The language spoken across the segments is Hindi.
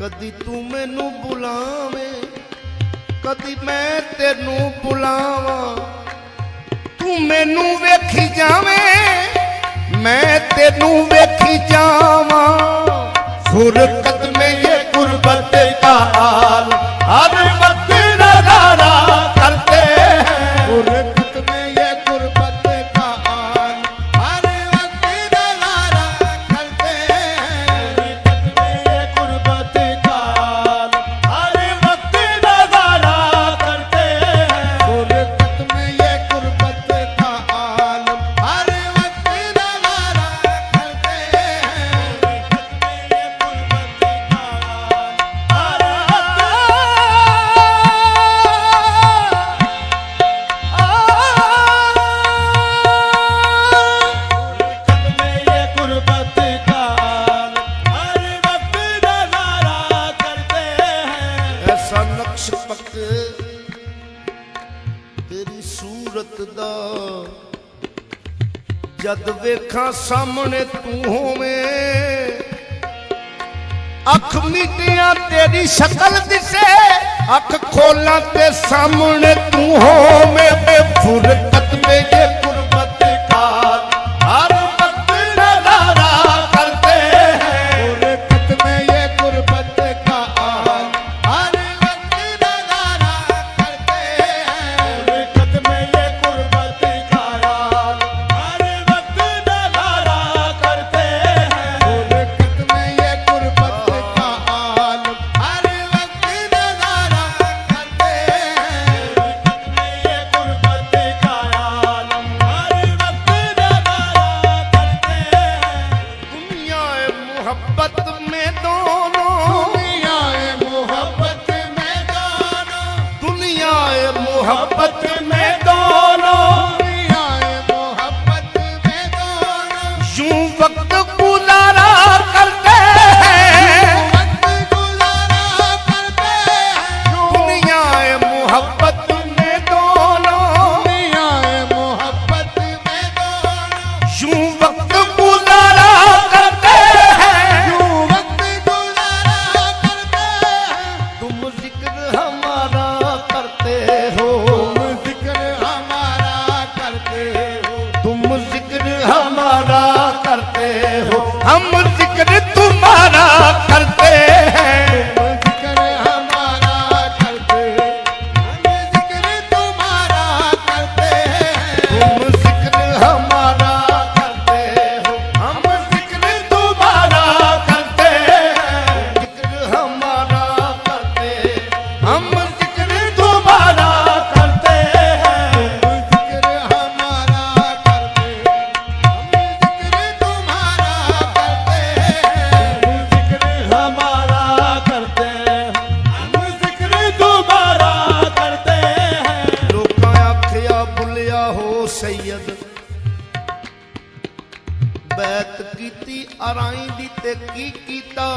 कदी तू मैनू बुलावे कदी मैं तेनू बुलावा तू मैनू वेखी जावे मैं तेनू वेखी जावा फुरकत में ये गुरबत का हाल हर वक्त नजारा करते हैं फुरकत में ये गुरबत का हाल हर वक्त नजारा करते हैं फुरकत में ये गुरबत का हाल हर वक्त नजारा करते हैं फुरकत में ये गुरबत का हाल हर वक्त नजारा करते हैं फुरकत में ये गुरबत का हाल ऐसा नक्श पक तेरी सूरत दा जद वेखा सामने तू होवें अख मीटिया तेरी शक्ल दिसे अख खोला ते सामने तू होवें फुरकत में ये गुरबत का हर वक्त नजारा करते हैं फुरकत में ये गुरबत का हाल हर वक्त नजारा करते हैं फुरकत में ये गुरबत का हाल हर वक्त नजारा करते हैं फुरकत में ये गुरबत का हाल हर वक्त नजारा करते हैं फुरकत में ये गुरबत का हाल हर वक्त नजारा करते हैं दुनिया मोहब्बत में दोनों दुनिया मोहब्बत में दोनों दुनिया मोहब्बत में दोनों दुनिया मोहब्बत में दोनों यूं वक्त गुजारा करते हैं वक्त गुजारा करते हैं दुनिया मोहब्बत में दोनों दुनिया मोहब्बत में दोनों यूं वक्त गुजारा करते हैं यूं वक्त गुजारा करते हैं तुम जिक्र हमारा करते हो तुम जिक्र हमारा करते हो तुम जिक्र हमारा करते हो हम जिक्र तुम्हारा करते हैं तुम जिक्र हमारा करते हम जिक्र तुम्हारा करते हैं तुम जिक्र हमारा करते हो हम जिक्र तुम्हारा करते हैं जिक्र हमारा करते हम जिक्र तुम्हारा करते हैं जिक्र हमारा करते हम जिक्र तुम्हारा करते हैं जिक्र हमारा करते हम जिक्र तुम्हारा करते हैं लोकां आखिया बुलिया हो सैयद बैत कीती अराई दी ते की कीता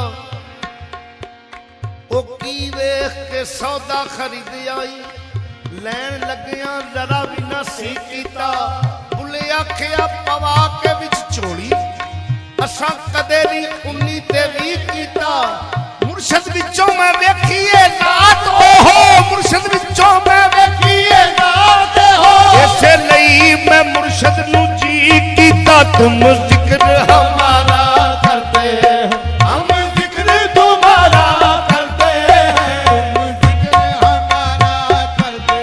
ओ की वेख के सौदा खरीद आई लैन लगिया जरा भी ना सी कीता बुले आखिया पवा के विच छोड़ी असा कदे नहीं 19 ते 20 कीता मुर्शद विचों मैं वेखीए रात ओहो मुर्शद विचों मैं वेखीए रात हो इसे लई मैं मुर्शद नू जी कीता तुम जिक्र हमारा करते हम जिक्र तुम्हारा करते तुम जिक्र हमारा करते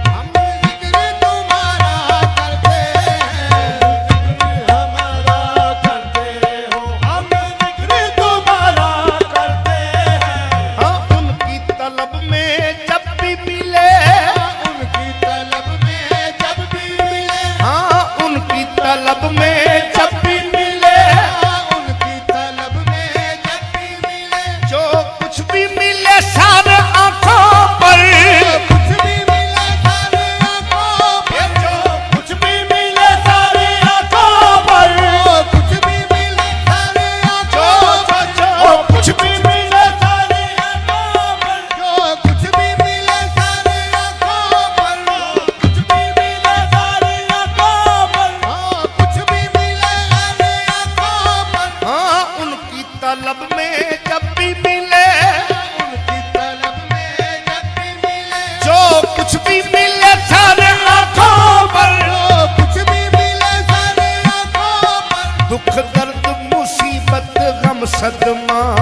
हम जिक्र तुम्हारा करते जिक्र हमारा करते हो हम जिक्र तुम्हारा करते हाँ उनकी तलब में जब भी मिले उनकी तलब में जब भी मिले हाँ उनकी तलब में जब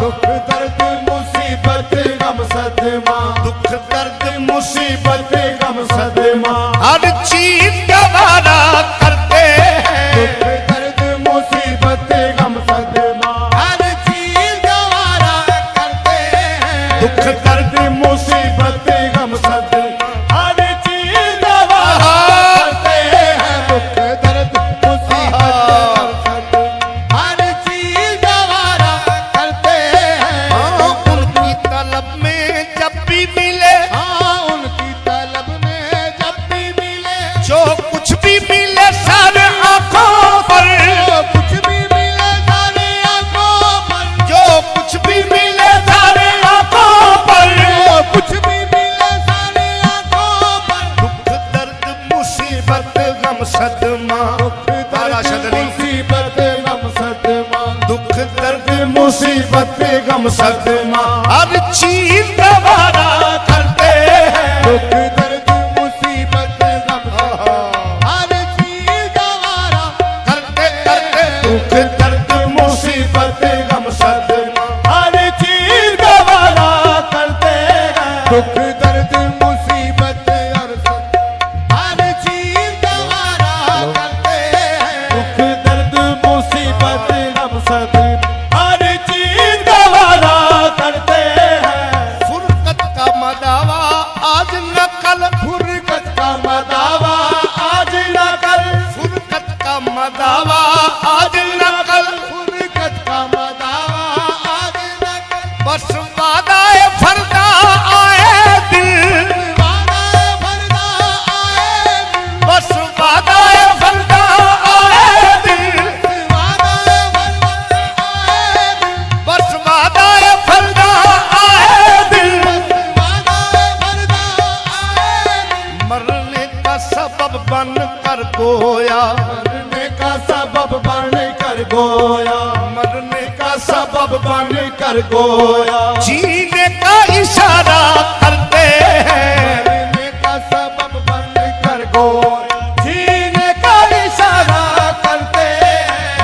दुख दर्द मुसीबत गम सदमा, दुख दर्द मुसीबत गम सदमा, हर चीज गवारा करते दुख हैं। दर्द मुसीबत गम सदमा, हर चीज गवारा करते हैं। दुख दर्द मुसीबत गम सदमा, हर चीज गवारा करते हैं। दुख दर्द मुसीबत गम सदमा, हर चीज गवारा करते हैं। उनकी तलब में जब भी मिले, हाँ उनकी तलब में जब भी मिले, जो कुछ भी मिले सारे आंखों पर, जो कुछ भी मिले सारे आंखों पर, जो कुछ भी मिले सारे आंखों पर, जो कुछ भी मिले सारे आंखों पर। दुख दर्द मुसीबत गम सदमा, बाला शदनी, मुसीबत गम सदमा, दुख दर्द मुसीबत गम सदमा, हर चीज गवारा करते हैं। दुख दर्द मुसीबत गम सदमा, हर चीज गवारा करते करते दुख दर्द मुसीबत गम सदमा, हर चीज गवारा करते हैं। दुख दर्द मुसीबत और सदमा, हर चीज गवारा करते हैं। दुख दर्द मुसीबत गम सदमा, हर चीज गवारा करते हैं। फुरकत का मदावा आज न कल, फुरकत का मदावा आज न कल, फुरकत का मदावा आज न कल, फुरकत का मदावा आज न कल। बस वादाए फरदा आए दिल, वादा फरदा आए दिल, बस वादाए फरदा आए दिल, वादा फरदा आए दिल, बस वादाए फरदा आए दिल। वादा फरदा आए दिल। मरने का सबब बन कर गोया, मरने का सबब बन कर गोया, मरने का सबब बन कर गोया, जीने का इशारा करते हैं। मरने का सबब बन कर गोया, जीने का इशारा करते हैं।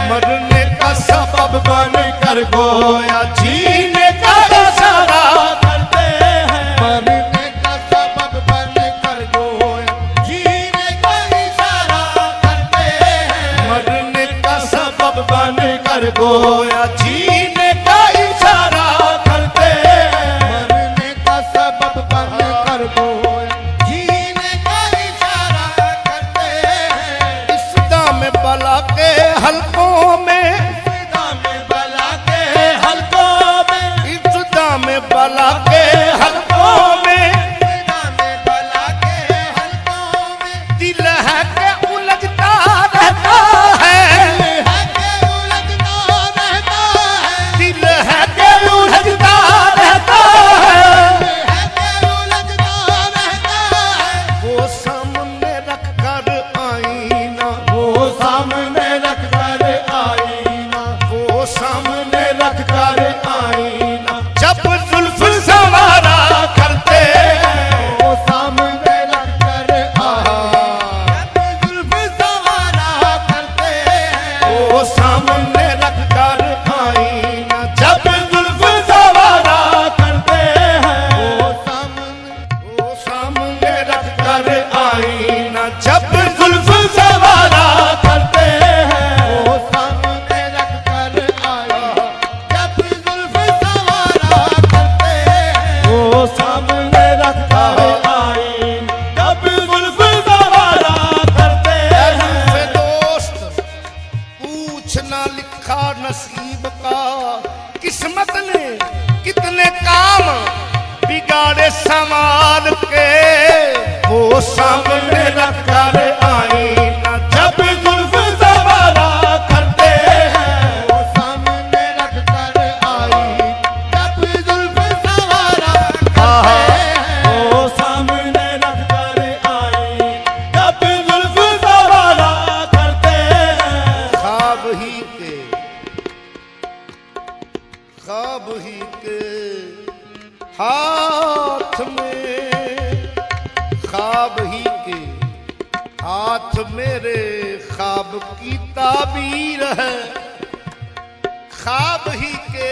मरने का सबब बन कर गोया, जीने का इशारा, करते हैं। मरने का सबब बन कर गोया, जीने का इशारा करते हैं। मरने का सबब बन कर गोया, जीने का इशारा करते हैं। मरने का सबब बन कर गोया, जीने का इशारा करते हैं। इस दाम बला के हलकों में, खुदा में बला के हलकों में, इस दाम बला के हलकों में, खुदा में बला के हलकों में। दिल है के उलझता रहता है, है के उलझता रहता है, दिल है के उलझता रहता है। है के उलझता रहता है। वो सामने रख कर आईना, वो सामने रख कर आईना, वो सामने रख कर आईना, जब जुल्फ सवारा करते हैं। वो सामने रख कर आईना, जब जुल्फ सवारा करते हैं। वो सामने रख कर आईना, जब जुल्फ सवारा करते हैं। वो सामने रख कर आईना, जब जुल्फ सवारा करते हैं। वो सामने रख कर आईना, जब जुल्फ सवारा करते हैं। वो सामने रख कर आईना, जब जुल्फ सवारा करते हैं। से दोस्त पूछना लिखा नसीब का, किस्मत ने कितने काम बिगाड़े संवार के। वो सामने रख कर आईना, जब जुल्फ सवारा करते हैं। वो सामने रख कर आईना, जब जुल्फ सवारा करते हैं। वो सामने रख कर आईना, जब जुल्फ सवारा करते हैं। ख्वाब ही के, ख्वाब ही के हाथ में, ख्वाब ही के हाथ मेरे ख्वाब की ताबीर है। ख्वाब ही के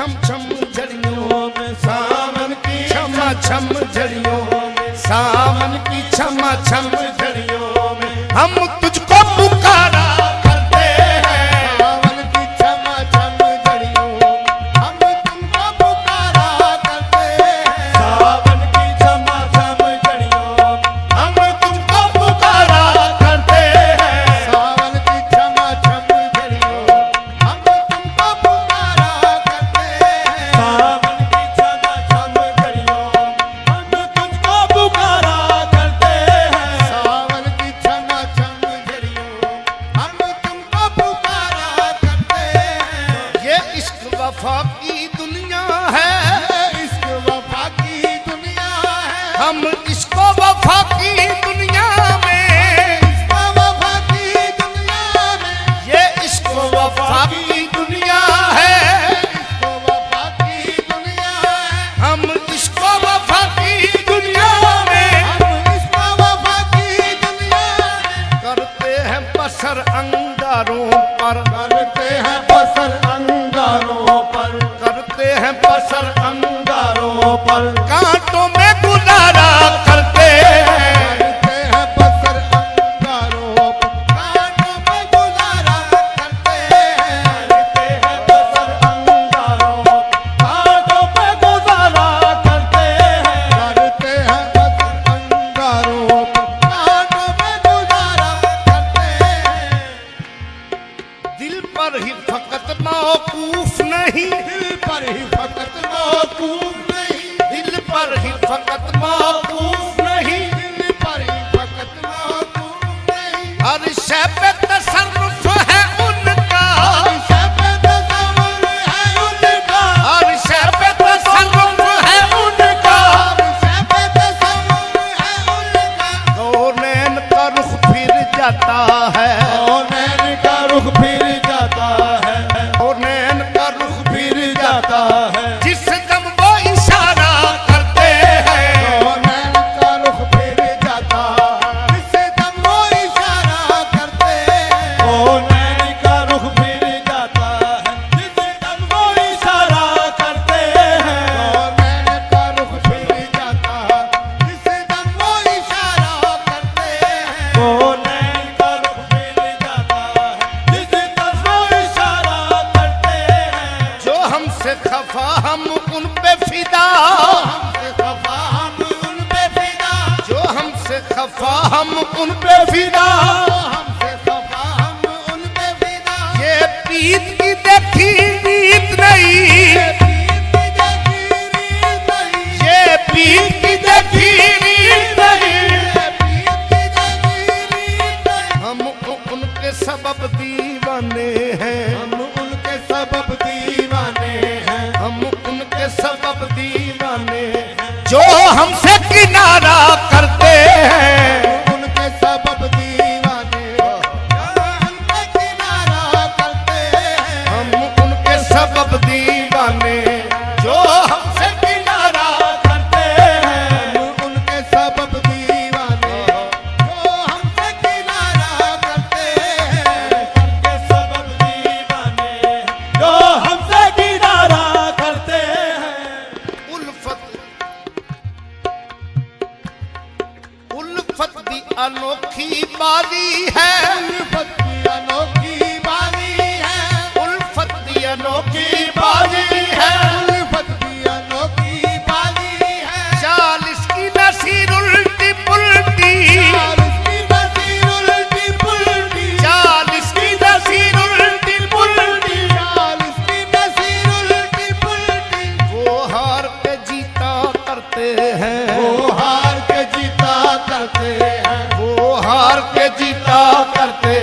छम छम झड़ियों में सावन की छमा छम झड़ियों सावन की छमा छम झड़ियों में हम तुझको पुकारा करते हैं सावन की छमा छम झड़ियों हम तुमको पुकारा करते हैं सावन की छमा छम झड़ियों हम तुमको पुकारा करते हैं सावन की छमा छम झड़ियों हम तुमको पुकारा करते हैं सावन की छमा छम झड़ियों हम तुझको पुकारा करते हैं सावन की छमा छम झड़ियों हम तुमको पुकारा करते हैं ये इश्क वफा की दुनिया है इश्क वफा की दुनिया है हम इसको वफा की दुनिया में इश्क वफा की दुनिया में ये इश्क वफा की दुनिया है इश्क वफा की दुनिया है हम इसको वफा की दुनिया में हम इश्क वफा की दुनिया में करते हैं बसर अंगारों पर करते हैं बसर अंगारों पर करते हैं बसर अंगारों पर कांटों में गुजारा करते हैं करते हैं बसर अंगारों पर कांटों में गुजारा करते हैं करते हैं बसर अंगारों पर कांटों में गुजारा करते हैं करते हैं बसर अंगारों पर कांटों में गुजारा करते हैं दिल पर ही फकत मौकूफ नहीं दिल पर ही फकत मौकूफ नहीं दिल पर ही फकत मौकूफ नहीं दिल पर ही फकत मौकूफ नहीं हर शय पे तसर्रुफ है उनका हर शय पे तसव्वुर है उनका हर शय पे तसर्रुफ है उनका हर शय पे तसव्वुर है उनका कौनैन का रुख फिर जाता है कौनैन का रुख फिर जाता है कौनैन का रुख फिर जाता है जिस दम वो इशारा करते हैं कौनैन का रुख फिर जाता जिससे दम वो इशारा करते हैं कौनैन का रुख फिर जाता है जिससे दम वो इशारा करते हैं कौनैन का रुख फिर जाता जिससे दम वो इशारा करते हैं कौनैन का रुख फिर जाता जिससे दम वो इशारा करते हैं जो हमसे खफा हम उन पे फिदा हमसे खफा हम उन पे फिदा जो हमसे खफा हम उन पे फिदा हमसे खफा हम उन पे फिदा ये पीत की देखी रीत नहीं ये पीत की देखी रीत नहीं हम उनके सबब दीवाने हैं हम उनके सबब दीवाने हैं हम उनके सबब दीवाने हैं जो हमसे किनारा करते हैं उनके सबब दीवाने हमसे किनारा करते हैं हम उनके सबब दीवाने जो हमसे किनारा करते हैं हम उनके सबब दीवाने जो हमसे किनारा करते हैं उनके सबब दीवाने जो हमसे किनारा करते हैं उल्फत उल्फत दी अनोखी बाली है उल्फत की अनोखी बानी है उल्फत दी अनोखी बाली है उल्फत की अनोखी बानी है चाल इसकी नसीर उल्टी पुल्टी चाल इसकी नसीर उल्टी पुल्टी चाल इसकी नसीर उल्टी पुल्टी चाल इसकी नसीर उल्टी पुल्टी वो हार के जीता करते हैं वो हार के जीता करते हैं वो हार के जीता करते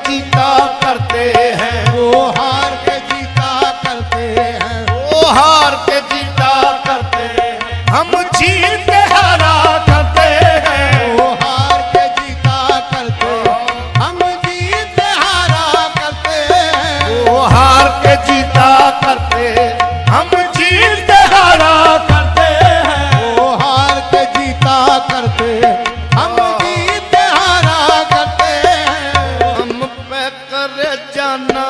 जीता करते हैं, वो हार के जीता करते हैं, वो हार के जीता करते हैं, हम जीत के हारा करते हैं, वो हार के जीता करते हैं, हम जीत हारा करते हैं, वो हार के जीता करते हैं, हम जीत के हारा करते हैं, वो हार के जीता करते हैं, हम जीत हारा करते हैं। हम पे कर जाना